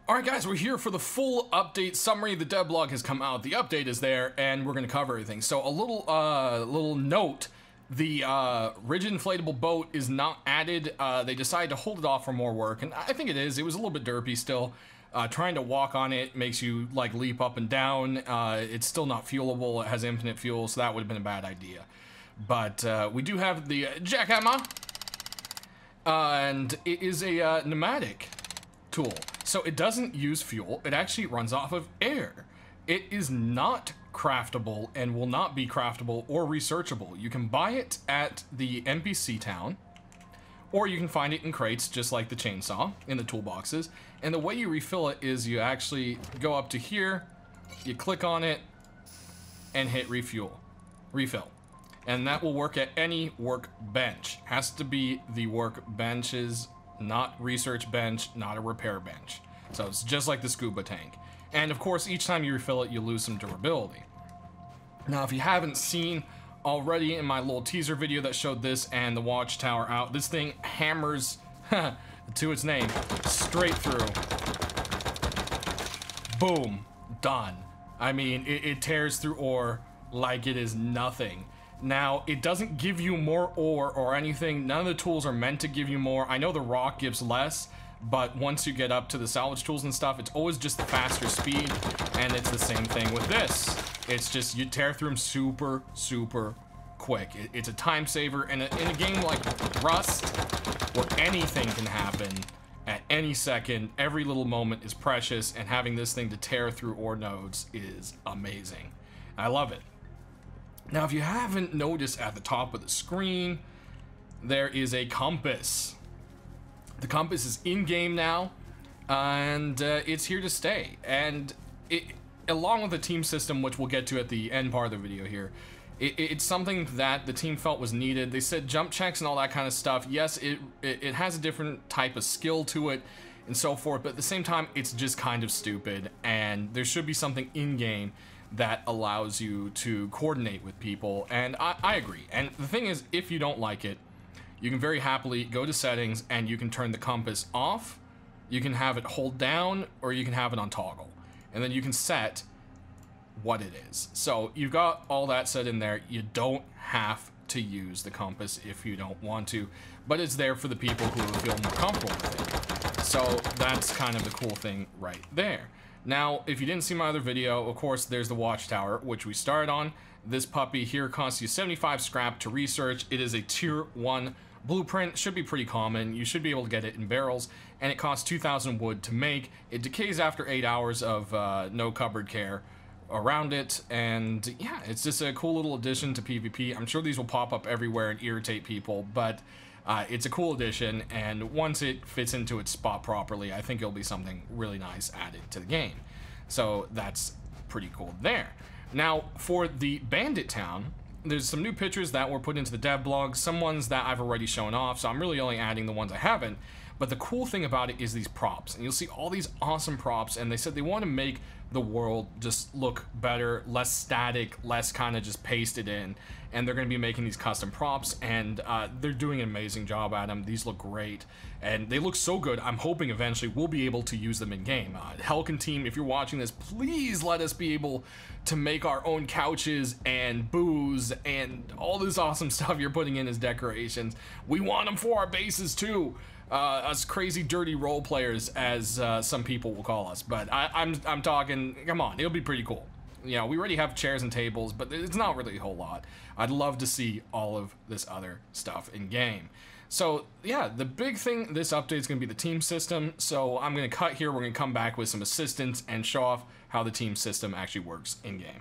Alright guys, we're here for the full update summary. The devlog has come out, the update is there, and we're going to cover everything. So a little note, the rigid inflatable boat is not added. They decided to hold it off for more work, and I think it is. It was a little bit derpy still. Trying to walk on it makes you like leap up and down. It's still not fuelable, it has infinite fuel, so that would have been a bad idea. But we do have the Jackhammer, and it is a pneumatic tool. So it doesn't use fuel, it actually runs off of air. It is not craftable and will not be craftable or researchable. You can buy it at the NPC town, or you can find it in crates just like the chainsaw in the toolboxes. And the way you refill it is you actually go up to here, you click on it, and hit refill. And that will work at any workbench. Has to be the workbenches, not research bench, not a repair bench. So it's just like the scuba tank. And of course, each time you refill it, you lose some durability. Now, if you haven't seen already in my little teaser video that showed this and the Watchtower out, this thing hammers to its name straight through. Boom, done. I mean, it tears through ore like it is nothing. Now, it doesn't give you more ore or anything. None of the tools are meant to give you more. I know the rock gives less, but once you get up to the salvage tools and stuff, it's always just the faster speed, and it's the same thing with this. It's just, you tear through them super, super quick. It's a time saver, and in a game like Rust, where anything can happen at any second, every little moment is precious, and having this thing to tear through ore nodes is amazing. I love it. Now, if you haven't noticed at the top of the screen, there is a compass. The compass is in-game now, and it's here to stay. And along with the team system, which we'll get to at the end part of the video here, it's something that the team felt was needed. They said jump checks and all that kind of stuff. Yes, it has a different type of skill to it and so forth, but at the same time, it's just kind of stupid, and there should be something in-game that allows you to coordinate with people, and I agree. And the thing is, if you don't like it, you can very happily go to settings and you can turn the compass off, you can have it hold down, or you can have it on toggle, and then you can set what it is. So you've got all that set in there. You don't have to use the compass if you don't want to, but it's there for the people who feel more comfortable with it. So that's kind of the cool thing right there. Now, if you didn't see my other video, of course, there's the Watchtower, which we started on. This puppy here costs you 75 scrap to research. It is a tier 1 blueprint, should be pretty common. You should be able to get it in barrels, and it costs 2,000 wood to make. It decays after 8 hours of no cupboard care around it, and yeah, it's just a cool little addition to PvP. I'm sure these will pop up everywhere and irritate people, but it's a cool addition, and once it fits into its spot properly, I think it'll be something really nice added to the game. So that's pretty cool there. Now, for the Bandit Town, there's some new pictures that were put into the dev blog, some ones that I've already shown off, so I'm really only adding the ones I haven't. But the cool thing about it is these props, and you'll see all these awesome props, and they said they want to make the world just look better, less static, less kind of just pasted in, and they're going to be making these custom props, and they're doing an amazing job at them. These look great, and they look so good. I'm hoping eventually we'll be able to use them in game. Helkin team, if you're watching this, please let us be able to make our own couches and booze and all this awesome stuff you're putting in as decorations. We want them for our bases too. Us crazy dirty role players, as some people will call us, but I'm talking, come on, it'll be pretty cool. You know, we already have chairs and tables, but it's not really a whole lot. I'd love to see all of this other stuff in game. So yeah, the big thing this update is going to be the team system. So I'm going to cut here, we're going to come back with some assistance and show off how the team system actually works in game.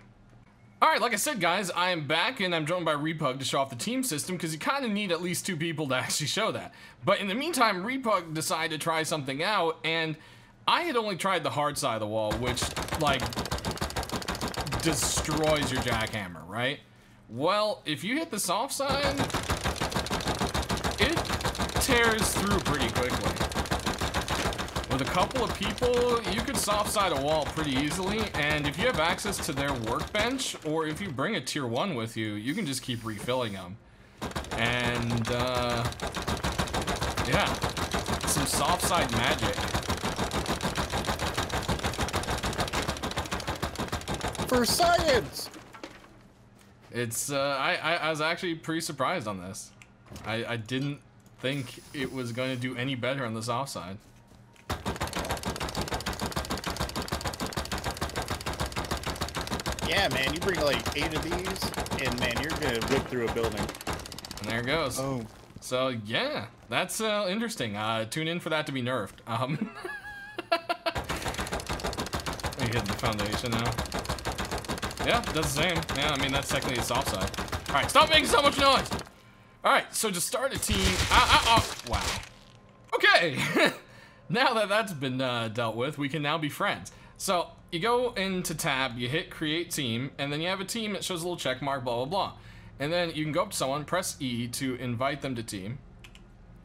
Alright, like I said, guys, I am back, and I'm joined by Repug to show off the team system, because you kind of need at least 2 people to actually show that. But in the meantime, Repug decided to try something out, and I had only tried the hard side of the wall, which, like, destroys your jackhammer, right? Well, if you hit the soft side, it tears through pretty quickly. With a couple of people, you could soft side a wall pretty easily, and if you have access to their workbench, or if you bring a tier 1 with you, you can just keep refilling them. And, yeah, some soft side magic. for science. It's I was actually pretty surprised on this. I didn't think it was going to do any better on the soft side. Yeah, man, you bring like 8 of these, and man, you're gonna rip through a building. And there it goes. Oh. So yeah, that's interesting. Tune in for that to be nerfed. We hit the foundation now. Yeah, does the same. Yeah, I mean that's technically the soft side. All right, stop making so much noise. All right, so just start a team. Wow. Okay. Now that that's been dealt with, we can now be friends. So you go into tab, you hit create team, and then you have a team that shows a little check mark, blah, blah, blah. And then you can go up to someone, press E to invite them to team.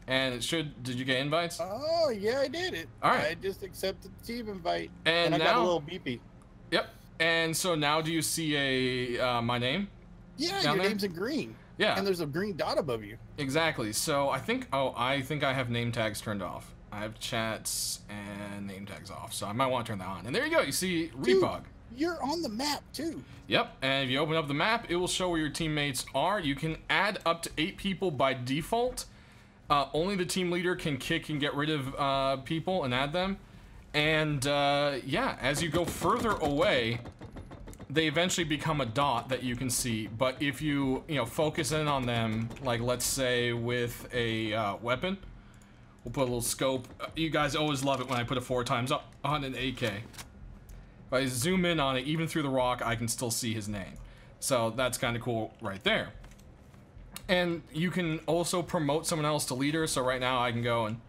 And it should, did you get invites? Oh, yeah, I did it. All right. I just accepted the team invite. And I now, got a little beepy. Yep. And so now do you see my name? Yeah, your name's in green. Yeah. And there's a green dot above you. Exactly. So I think I have name tags turned off. I have chats and name tags off, so I might want to turn that on. And there you go. You see Repug. You're on the map too. Yep. And if you open up the map, it will show where your teammates are. You can add up to 8 people by default. Only the team leader can kick and get rid of people and add them. And yeah, as you go further away, they eventually become a dot that you can see. But if you focus in on them, like let's say with a weapon. We'll put a little scope. You guys always love it when I put it 4 times up on an AK. If I zoom in on it, even through the rock, I can still see his name. So that's kind of cool right there. And you can also promote someone else to leader. So right now I can go and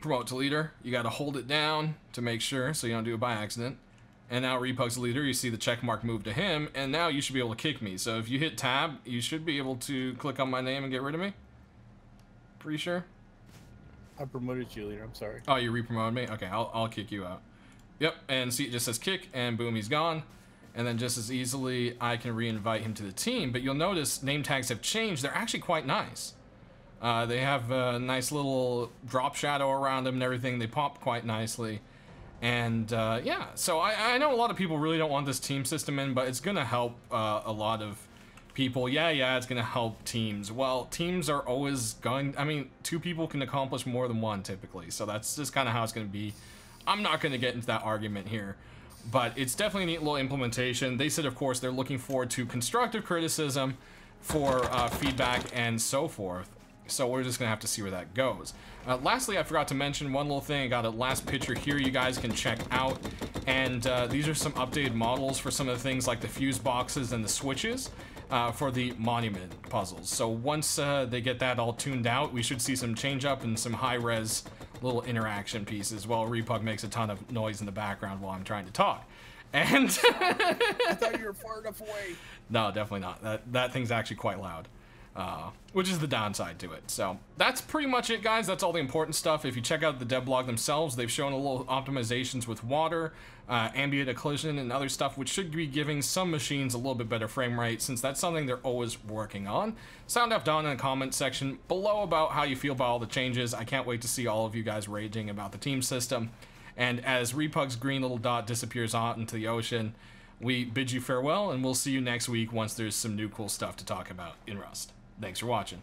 promote to leader. You got to hold it down to make sure so you don't do it by accident. And now Repug's the leader. You see the check mark move to him. And now you should be able to kick me. So if you hit tab, you should be able to click on my name and get rid of me. Pretty sure. I promoted you, leader. I'm sorry. Oh, you re-promoted me? Okay, I'll kick you out. Yep, and see, it just says kick, and boom, he's gone. And then just as easily, I can re-invite him to the team. But you'll notice name tags have changed. They're actually quite nice. They have a nice little drop shadow around them and everything. They pop quite nicely. And yeah, so I know a lot of people really don't want this team system in, but it's going to help a lot of people. Yeah, it's gonna help teams. Well, teams are always going, I mean, 2 people can accomplish more than 1 typically, so that's just kind of how it's gonna be. I'm not gonna get into that argument here, but it's definitely a neat little implementation. They said, of course, they're looking forward to constructive criticism for feedback and so forth, so we're just gonna have to see where that goes. Lastly, I forgot to mention one little thing. I got a last picture here you guys can check out, and these are some updated models for some of the things like the fuse boxes and the switches. For the monument puzzles. So once they get that all tuned out, we should see some change up and some high-res little interaction pieces while Repug makes a ton of noise in the background while I'm trying to talk. And I thought you were far enough away. No, definitely not. That thing's actually quite loud. Which is the downside to it. So that's pretty much it, guys. That's all the important stuff. If you check out the dev blog themselves, they've shown a little optimizations with water, ambient occlusion, and other stuff, which should be giving some machines a little bit better frame rate, since that's something they're always working on. Sound off down in the comment section below about how you feel about all the changes. I can't wait to see all of you guys raging about the team system. And as Repug's green little dot disappears out into the ocean, we bid you farewell, and we'll see you next week once there's some new cool stuff to talk about in Rust. Thanks for watching.